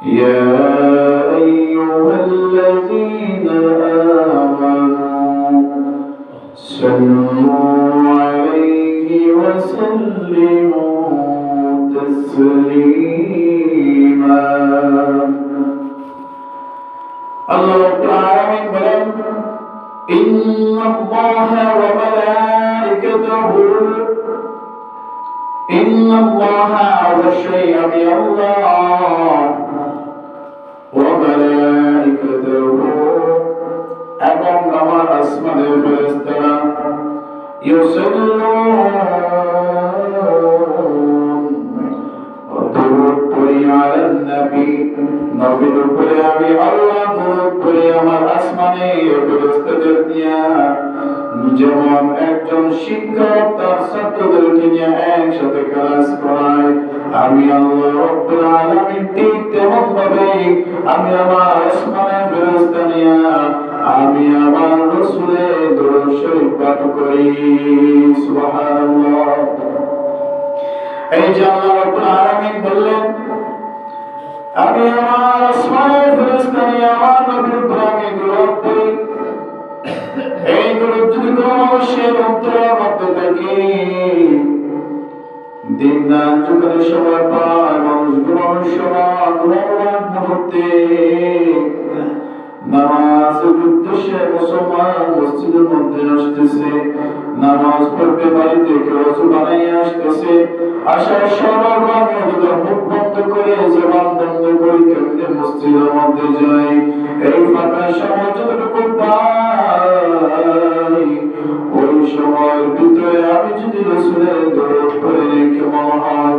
يا أيها الذين آمنوا صلوا عليه وسلموا تسليما الله رب العالمين بلن إن الله وملائكته إن الله أوشي أبي الله وملائكته এবং আমার আসমানের ফেরেশতারা দুরূদ পড়ি আলান নবী নবীর উপরে আমি আল্লাহ দুরূদ পড়ি আমার আসমানের ফেরেশতাদের দিয়া যেমন একজন শিক্ষক তার ছাত্রদেরকে নিয়ে একসাথে ক্লাস করায় আমি আল্লাহ রাব্বুল আলামিন ঠিক তেমন ভাবে আমি আমার আসমানের ফেরেশতা নিয়ে আমি আমার রাসূলের দরুদ শরীফ পাঠ করি সুবহানাল্লাহ। এই যে আল্লাহ রাব্বুল আলামিন বললেন আমি আমার আসমানের ফেরেশতা নিয়ে আমার নবীর উপর আমি দরুদ পড়ি। এই দরুদ যদি কোনো মানুষের অন্তরের মধ্যে থাকে দিন রাত যুগের সময় পায় মানুষ ঘুমানোর সময় ঘুমানোর মুহূর্তে নামাজের উদ্দেশ্যে মুসলমান মসজিদের মধ্যে আসতেছে, নামাজ পড়তে বাড়িতে কেউ ওযু বানাইয়া আসতেছে, আসার সময় মুখ বন্ধ করে জবান বন্ধ করে কেমনে মসজিদের মধ্যে যায়। এই ফাঁকা সময় যতটুকু পাই ওই সময়ের ভিতরে আমি যদি রাসূলের দরুদ পড়ে কেমন হয়।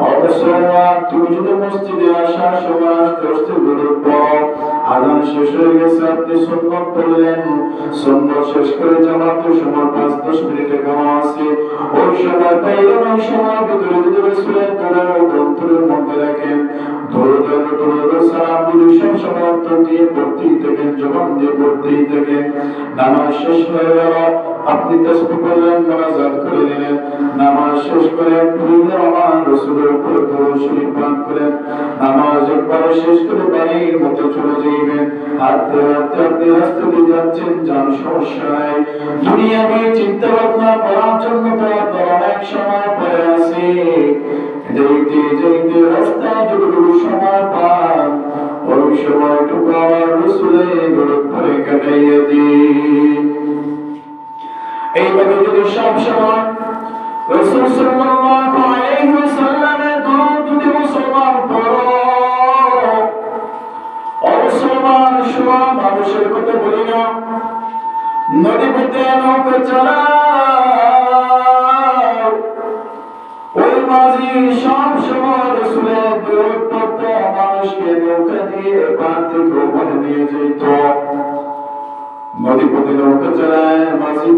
অবশ্যই তুমি যদি মসজিদে আসার সময় আস্তে আস্তে দরুদ পড়ো, আযান শেষ হয়ে গেছে আপনি সুন্নাত পড়লেন, সুন্নাত শেষ করে জামাতের সময় 5-10 মিনিট একামা আছে, ওই সময় পাইলেন ওই সময় ভিতরে যদি রাসূলের দরুদ অন্তরের মধ্যে রাখেন দরুদ সালাম যদি সব সময় অন্তর দিয়ে পড়তেই থাকেন, জবান দিয়ে পড়তেই থাকেন। নামাজ শেষ হয়ে গেল আপনি তাসবিহ করলেন, মুনাজাত করে দিলেন, নামাজ শেষ করে পড়লেন আমার রাসূলের উপর দরুদ শরীফ পাঠ করেন, নামাজ একবার শেষ করে বাড়ির মধ্যে চলে যাইবেন। হাঁটতে হাঁটতে আপনি রাস্তা দিয়ে যাচ্ছেন, যান সমস্যা নাই, দুনিয়াবি চিন্তা ভাবনা করার জন্য তো আপনার অনেক সময় পড়ে আছে। যাইতে যাইতে রাস্তায় যতটুকু সময় পান ওই সময়টুকু আমার রাসূলের দরুদ পড়ে কাটাইয়া দিন। এইভাবে যদি সব সময় রাসূল সাল্লাল্লাহু আলাইহি ওয়াসাল্লামের দরুদ যদি মুসলমান পড়ো, মুসলমান সব মানুষের কথা বলি না, নদী পথে নৌকা চালাও, ওই মাঝি সব সময় রাসূলের দরুদ পড়তো, মানুষকে নৌকা দিয়ে পার থেকে ওপারে নিয়ে যেত। নদী পথে নৌকা চালায় মাঝি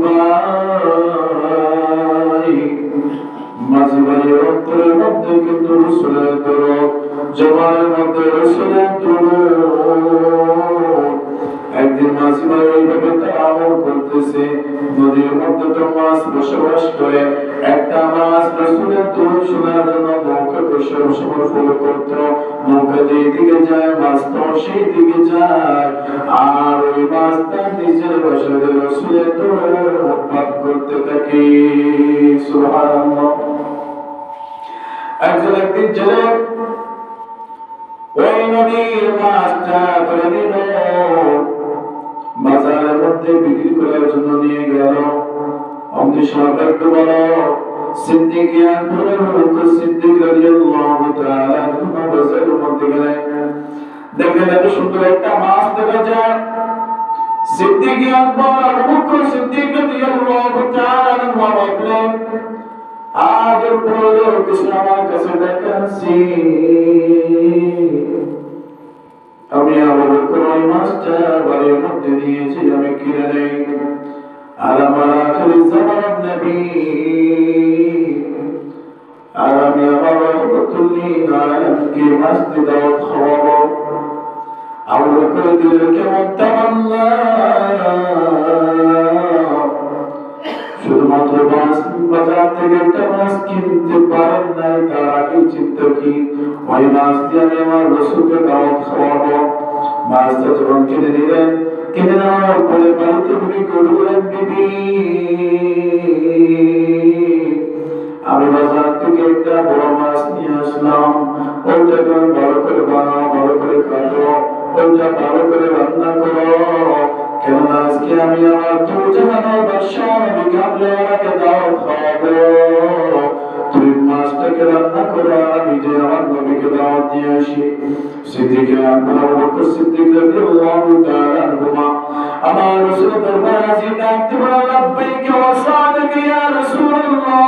ভাইয়ের অন্তরের মধ্যে কিন্তু রাসূলের দরুদ, জবানের মধ্যে রাসূলের দরুদ। একদিন মাঝি ভাই এইভাবে তাআমুল করতেছে, নদীর মধ্যে তো মাছ বসবাস করে, একটা মাছ রাসূলের দরুদ শোনার জন্য নৌকাকে সবসময় ফলো করতো, নৌকা যেই দিকে যায় মাছ তো সেই দিকে যায়, আর ওই মাছটা নিজের বাসায় রাসূলের দরুদ পাঠ করতে থাকে সুবহানাল্লাহ। একদিন জেলে ওই নদীর মাছটা ধরে নিল, বাজারের মধ্যে বিক্রি করার জন্য নিয়ে গেল। অমনি সৌভাগ্য বলো সিদ্দিক সিদ্দিক রাদিয়াল্লাহু তাআলা বাজারের মধ্যে গেলেন, দেখলেন এত সুন্দর একটা মাছ দেখা যায়। সিদ্দিক আকবর আবু বকর সিদ্দিক রাদিয়াল্লাহু তাআলা বললেন আগের পরে কিছু আমার কাছে দেখাচ্ছি, আমি আবু বকর ওই মাছটা বাড়ির মধ্যে দিয়েছি, আমি কিনে নেই, আর আমার আখির জামানের নবী, আর আমি আমার রহমতুল্লিল আলামিনকে মাছটি দাওয়াত খাওয়াবো। আবু বকর দিলের কেমন তামান্না, শুধুমাত্র মাত্র বাজার থেকে একটা মাছ কিনতে পারেন নাই, তার আগে চিন্তা কি ওই মাছ দিয়ে আমি আমার রসুলকে দাওয়াত খাওয়াবো। মাছটা যখন কিনে নিলেন, কিনে নেওয়ার পরে বাড়িতে বিবি করলেন, বিবি আমি বাজার থেকে একটা বড় মাছ নিয়ে আসলাম, ওইটাকে ভালো করে বানাও, ভালো করে কাটো, ওইটা ভালো করে রান্না করো, কেননা আজকে আমি আমার দুই জাহানের বাদশাহ নবী কামলিওয়ালাকে দাওয়াত খাওয়াবো। তুমি মাছটাকে রান্না করো, আমি যে আমার নবীকে দাওয়াত দিয়ে আসি। সিদ্দিক আকবর আবু বকর সিদ্দিক রাদিয়াল্লাহু তাআলা আনহুমা আমার রাসূল দরবারে হাজির ডাকতে বলেন, লাব্বাইক ওয়া সাদাক ইয়া রাসূলুল্লাহ,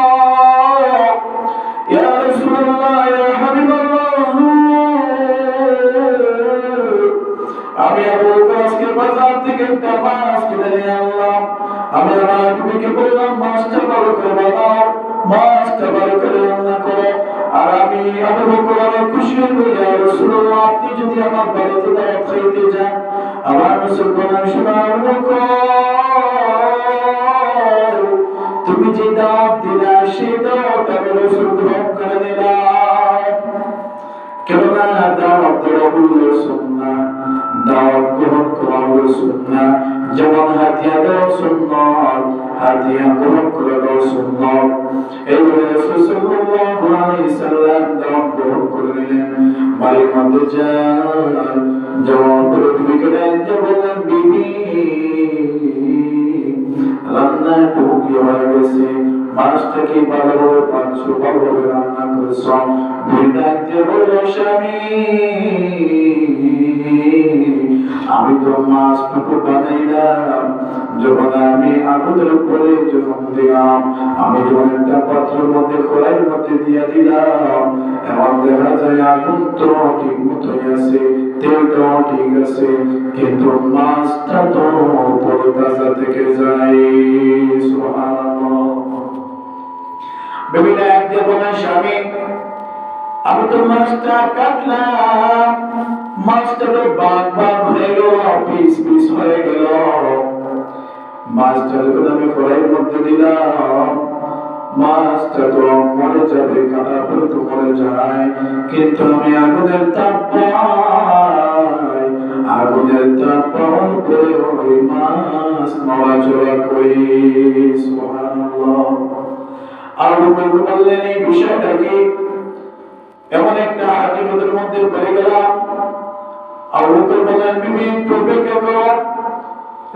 ইয়া রাসূলুল্লাহ, ইয়া হাবিবাল্লাহ। আমি আবু বকর আজকে বাজার থেকে একটা মাছ কিনে নিয়ে আনলাম। আমি আমার নবীকে বললাম, মাছটা ভালো করে বানাও, মাছটা ভালো করে রান্না করো। আর আমি আবু বকর অনেক খুশি হয়ে বলি, ইয়া রাসূলুল্লাহ, আপনি যদি আমার বাড়িতে দাওয়াত খাইতে যান, আমার রাসূল বলেন, শোনো আবু বকর, তুমি যে দাওয়াত দিলা সেই দাওয়াত আমি রাসূল গ্রহণ করে নিলাম। কেননা দাওয়াত দেওয়া হলো সুন্নাহ, দাওয়াত গ্রহণ করা হলো সুন্নাহ। যেমন হাদিয়া দেওয়া সুন্নাত, হাদিয়া গ্রহণ করা সুন্নাত। এইভাবে রাসূল সাল্লাল্লাহু আলাইহি সাল্লাম দাওয়াত গ্রহণ করে নিলেন। বাড়ির মধ্যে যান, যাওয়ার পরে বিবিকে ডাকতে বললেন, বিবি রান্না টুকি হয়ে গেছে, মাছটাকে ভালোভাবে পাঁচশো ভালোভাবে রান্না করেছ। বিবি ডাকতে বলল, স্বামী আমি তো মাছটুকু বানাইলাম, যখন আমি আগুনের উপরে যখন দিলাম, আমি যখন একটা পাত্রের মধ্যে কড়াইয়ের মধ্যে দিয়ে দিলাম, এমন দেখা যায় আগুন তো ঠিক মতোই আছে, তেলটাও ঠিক আছে, কিন্তু মাছটা তো উপরে তাজা থেকে যায়। সুবহানাল্লাহ। বিবিটা একদিন বলে, স্বামী আমি তো মাছটা কাটলাম, মাছটা তো ভাগ ভাগ হয়ে গেল, পিস পিস হয়ে গেল। মাছটা যখন আমি কড়াইয়ের মধ্যে দিলাম, মাছটা তো মরে যাবে, কাটার পরে তো মরে যায়, কিন্তু আমি আগুনের তাপ পাই, আগুনের তাপ পাওয়ার পরে ওই মাছ নড়াচড়া করি। সুবহানাল্লাহ। আবু বকর বললেন, এই বিষয়টা কি? এমন একটা হাকিকতের মধ্যে পড়ে গেলাম। আবু বকর বললেন, বিবি একটু অপেক্ষা করো,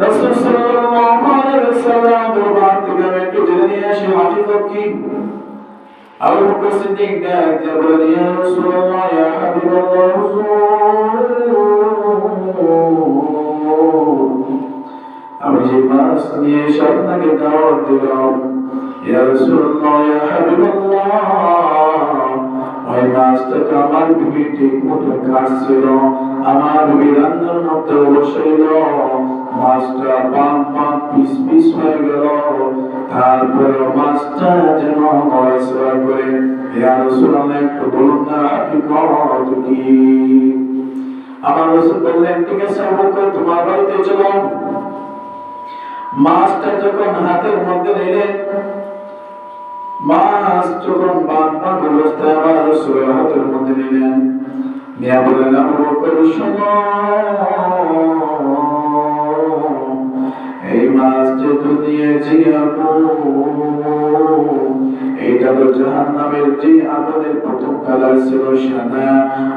রাসূল সাল্লাল্লাহু আলাইহি ওয়াসাল্লাম দরবার থেকে আমি একটু জেনে নিয়ে আসি হাকিকত কি। আবু বকর সিদ্দিক ডাকতে বললেন, ইয়া রাসূলুল্লাহ, ইয়া হাবিবাল্লাহ, আমি যে মাছ নিয়ে এসে আপনাকে দাওয়াত দিলাম, ইয়া রাসূলুল্লাহ, ইয়া হাবিবাল্লাহ, ওই মাছটাকে আমার বিবি ঠিক মতো কাটছিল, আমার বিবি রান্নার মধ্যে বসাইল, মাছটা পাঁচ পাঁচ পিস পিস হয়ে গেল, তারপরে মাছটা যেন নড়াচড়া করে। ইয়া রাসূলুল্লাহ, একটু বলুন না হাকিকত কি? আমার রাসূল বললেন, ঠিক আছে আবু বকর, তোমার বাড়িতে চলো। মাছটা যখন হাতের মধ্যে নিলেন, মাছ যখন বাঁক বাঁক অবস্থায় আমার রাসূলের হাতের মধ্যে নিলেন, নিয়ে বললেন, আবু বকর শোনো, এই মাছ যে দুনিয়াছি আপু, এইটা তো জাহান্নামের যে আগুনের প্রথম কালার ছিল সাদা,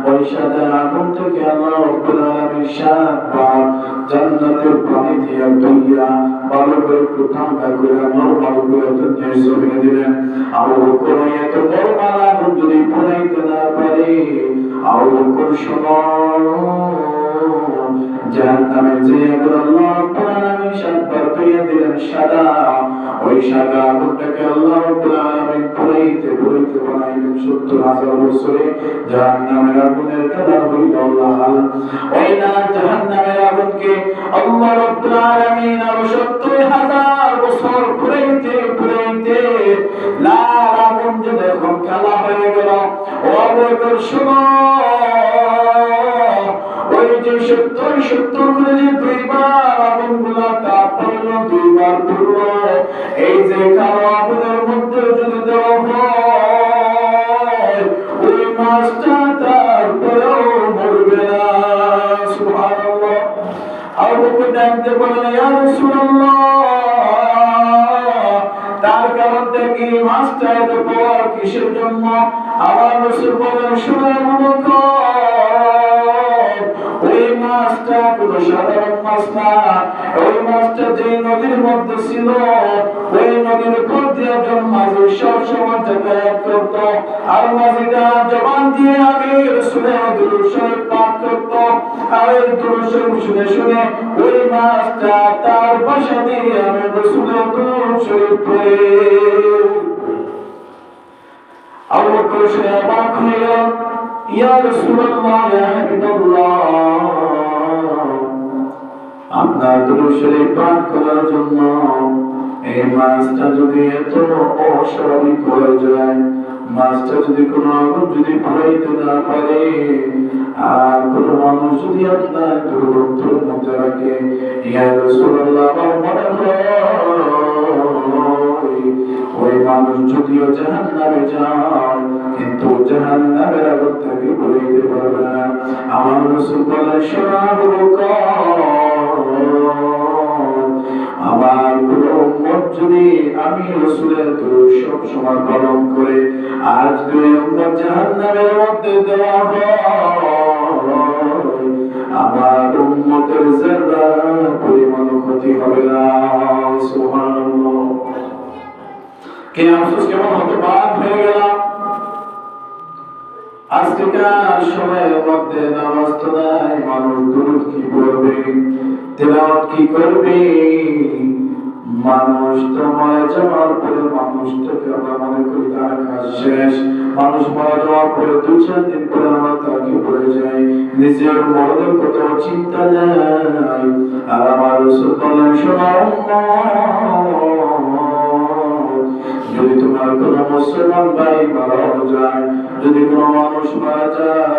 ওই সাদা আগুন থেকে আল্লাহ রাব্বুল আলামিন ৭ বার জান্নাতের পানি দিয়ে ধুইয়া ভালো করে একটু ঠান্ডা করে নরমাল করে দুনিয়ার জমিনে দিলেন। আবু বকর এত নরমাল আগুন যদি পোড়াইতে না পারে, আবু বকর শোনো, জাহান্নামের যে আগুন আল্লাহ রাব্বুল আলামিন ৭ বার ধুইয়া দিলেন সাদা, ওই সাদা আগুনটাকে আল্লাহ রাব্বুল আলামিন পোড়াইতে পোড়াইতে বানাইলেন ৭০,০০০ বছরে। জাহান্নামের আগুনের কালার হইল লাল। ওই না জাহান্নামের আগুনকে আল্লাহ রাব্বুল আলামিন আরো ৭০,০০০ বছর পোড়াইতে পোড়াইতে লাল আগুন যে যখন কালা হয়ে গেল, ও আবু বকর শোনো, ওই যে ৭০ করে যে দুইবার আগুনগুলা তাপ হইল, দুইবার পুরো, এই যে কালো আগুনের মধ্যে যদি দেওয়া হয় ওই মাছটা তারপরেও মরবে না। সুবহানাল্লাহ। আবু বকর ডাকতে বলেন, ইয়া রাসূলুল্লাহ, তার কারণটা কি? মাছটা এত বড় কিসের জন্য? আমার রাসূল বলেন, শুনো আবু বকর, ওই মাছটা কোনো সাধারণ মাছ না। ওই মাছটা যে নদীর মধ্যে ছিল, ওই নদীর উপর দিয়ে একজন মাঝি সব সময় যাতায়াত করত, আর মাঝিটা জবান দিয়ে আমি রাসূলের দুরূদ শরীফ পাঠ করত, আর এই দুরূদ শরীফ শুনে শুনে ওই মাছটা তার পাশে দিয়ে আমি রাসূলের দুরূদ শরীফ পড়ে। আবু বকর শুনে অবাক হয়ে গেল, ইয়া রাসূলুল্লাহ, ইয়া হাবিবাল্লাহ, আপনার দুরূদ শরীফ পাঠ করার জন্য এই মাছটা যদি এত অস্বাভাবিক হয়ে যায়, মাছটা যদি কোনো আগুন যদি পুরাইতে না পারে, আর কোনো মানুষ যদি আপনার দুরূদের মধ্যে রাখে, ইয়া রাসূলুল্লাহ, আমার মনে হয় ওই মানুষ যদিও জাহান্নামে যায় কিন্তু জাহান্নামের আগুন থেকে পুরাইতে পারবে না। আমার রাসূল বলেন, শোনো আবু বকর, আমার কোন উম্মত যদি আমি রাসূলের দুরূদ সব সময় পালন করে আর যদি ওই উম্মত জাহান্নামের মধ্যে দেওয়া হয়, আমার উম্মতের যারা পরিমাণ ক্ষতি হবে না। সুবহানাল্লাহ। কে আফসোস কেমন হতে বাদ হয়ে গেলাম। আজকেকার সময়ের মধ্যে নামাজ তো নাই, মানুষ দুরূদ কি পড়বে, তেলাওয়াত কি করবে? মানুষ তো মারা যাওয়ার পরে মানুষটাকে আমরা মনে করি তার কাজ শেষ। মানুষ মারা যাওয়ার পরে 2-4 দিন পরে আমরা তাকে পড়ে যাই, নিজের মরণের কথা চিন্তা নাই। আর আমার রাসূল বলেন, শোনো, যদি তোমার কোন মুসলমান ভাই মারা যায়, যদি কোন মানুষ মারা যায়,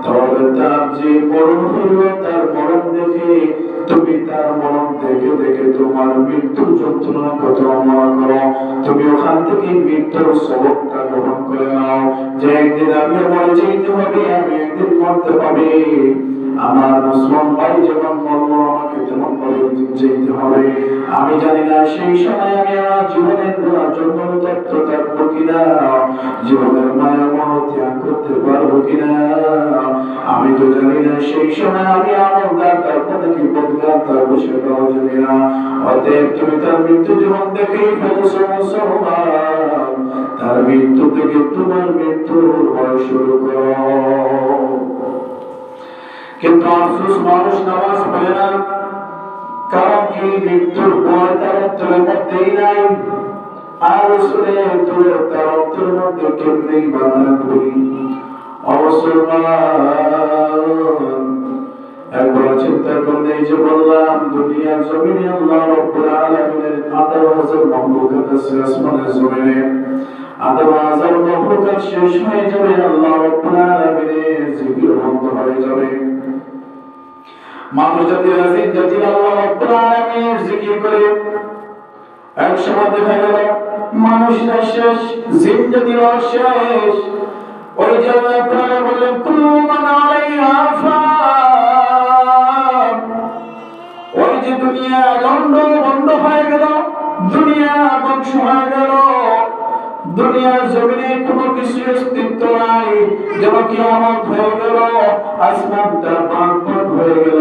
তাহলে তার যে মরণ হইল তার মরণ দেখে তুমি তার মরণ দেখে দেখে তোমার মৃত্যুর যন্ত্রণার কথা মনে করো, তুমি ওখান থেকে মৃত্যুর সবকটা গ্রহণ করে নাও, যে একদিন আমিও মরে যেতে হবে, আমি একদিন মরতে হবে। আমার মুসলমান ভাই যেমন মরলো আমাকে তেমন ভাবে যেতে হবে। আমি জানি না সেই সময় আমি আমার জীবনের জন্য তত্ত্ব থাকবো কিনা, জীবনের মায়া মহ ত্যাগ করতে পারবো কিনা। আমি তো জানি না সেই সময় আমি আমলদার থাকবো নাকি বদগার থাকবো, সেটাও জানি না। অতএব তুমি তার মৃত্যু জীবন দেখেই ফেলেছো মুসলমান, তার মৃত্যু থেকে তোমার মৃত্যুর ভয় শুরু করো। কিন্তু আফসোস, মানুষ নামাজ পড়ে না, কারণ কি? মৃত্যুর ভয় তার অন্তরের মধ্যেই নাই। আর রাসূলের দুরূদ তার অন্তরের মধ্যে কেমনেই বাধা করি? অমুসলমান, একবার চিন্তা করলে, এই যে বললাম দুনিয়ার জমিনে আল্লাহ রাব্বুল আলামিনের 18,000 মাখলুকাত আছে, আসমানের জমিনে 18,000 মাখলুকাত শেষ হয়ে যাবে, আল্লাহ রাব্বুল আলামিনের জিকির বন্ধ হয়ে যাবে। মানুষ জাতিরা জিন জাতিরা আল্লাহ রাব্বুল আলামিনের জিকির করে, এক সময় দেখা গেল মানুষরা শেষ, জিন জাতিরা শেষ। ওই যে আল্লাহ তাআলা বললেন, কুল্লু মান আলাইহা ফান, ওই যে দুনিয়া বন্ধ হয়ে গেল, দুনিয়া ধ্বংস হয়ে গেল, দুনিয়ার জমিনে কোনো কিছু অস্তিত্ব নাই, যেন কিয়ামত হয়ে গেল, আসমানটা ভাগ হয়ে গেল।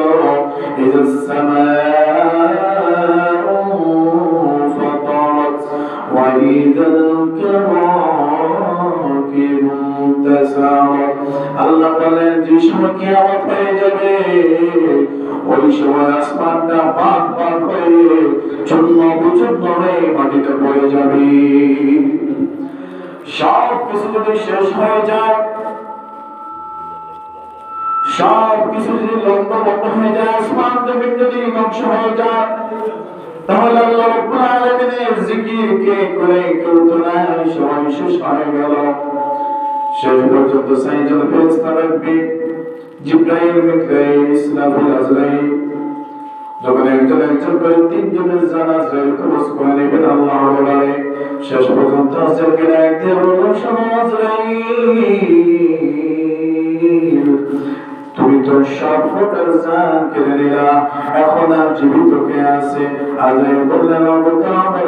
ইযাস সামাউ ফাতারাত ওয়া ইযাল কাওয়াকিবু তাসারাত। আল্লাহ বলেন, যে সময় কিয়ামত হয়ে যাবে ওই সময় আসমানটা ভাগ হয়ে চূর্ণ বিচূর্ণ হয়ে মাটিতে পড়ে যাবে। সব কিছু যদি শেষ হয়ে যায়, সব কিছু যদি লন্ডভন্ড হয়ে যায়, আসমান জমিন যদি ধ্বংস হয়ে যায়, তাহলে আল্লাহ রাব্বুল আলামিনের জিকির কে করে? কেউ তো নাই, সবাই শেষ হয়ে গেল। শেষ পর্যন্ত সাইয়েদুল ফেরেশতা রাব্বি জিবরাইল, মিকাঈল, ইসরাফিল, আজরাইল যখন একজন একজন করে তিনজনের জানাজার কবজ করে নেবেন আল্লাহ বলে শেষ পর্যন্ত আজকে ডাক দিয়ে বলল সমাজ তুমি তো সব প্রকার জান কেড়ে নিলা, এখন আর জীবিত কে আছে? আজরাইল বললেন আবু কামর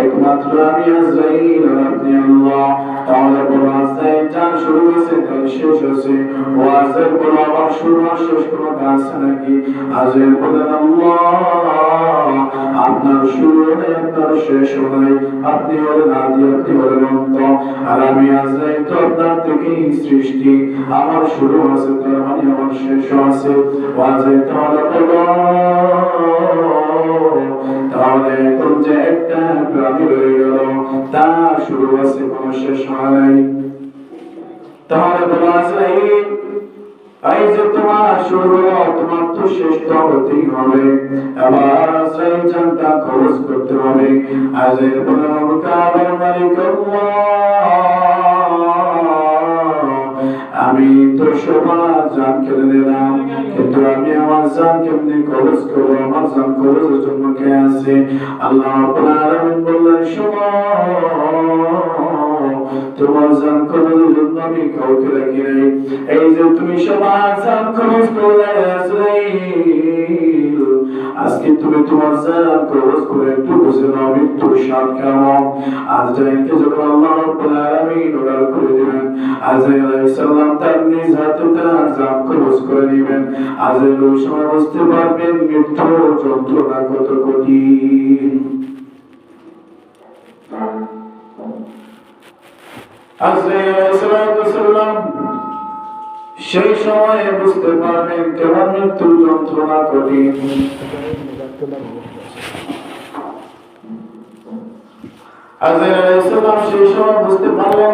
একমাত্র আমি আজরাইল আর আপনি আল্লাহ। তাহলে বলো আজরাইল জান শুরু হয়েছে তাহলে শেষ হয়েছে, ও আজরাইল বলো আবার শুরু আর শেষ কোনো আছে নাকি? আজরাইল বললেন আল্লাহ আপনার শুরু নাই আপনার শেষ নাই, আপনি হলেন আদি আপনি হলেন অন্ত, আর আমি আজরাইল তো আপনার থেকেই সৃষ্টি, আমার শুরু আছে তার মানে আমার শেষ আছে। ও আজরাইল তাহলে বলো তাহলে এখন যে একটা প্রাণী রয়ে গেল তার শুরু আছে কোনো শেষ হয় নাই, তাহলে বলো আজরাইল এই যে তোমার শুরু হলো তোমার তো শেষ তো হতেই হবে, এবার আজরাইল জানটা খরচ করতে হবে। আজরাইল বললেন আবু কাবের মালিক আমি তো সবার জান কেড়ে নিলাম, কিন্তু আমি আমার জান কেমনি খরচ করবো? আমার জান খরচের জন্য কে আছে? আল্লাহ রাব্বুল আলামিন বললেন তোমার জান খরচের জন্য আমি কাউকে রাখি নাই। এই যে তুমি সবার জান খরচ করলে আজরাইল, আজকে তুমি তোমার জান খরচ করে একটু বুঝে নাও মৃত্যুর স্বাদ কেমন। আজরাইলকে যখন আল্লাহ রাব্বুল আলামিন অর্ডার করে দিবেন, আজরাইল আলাইহিস সালাম তার নিজ হাতে তার জান খরচ করে নেবেন। আজরাইল ওই সময় বুঝতে পারবেন মৃত্যুর যন্ত্রণা কত কঠিন। আজরাইল আলাইহিস সালাম সেই সময় বুঝতে পারবেন কেমন মৃত্যুর যন্ত্রণা কঠিন। আজরাইল আলাইহিস সালাম সেই সময়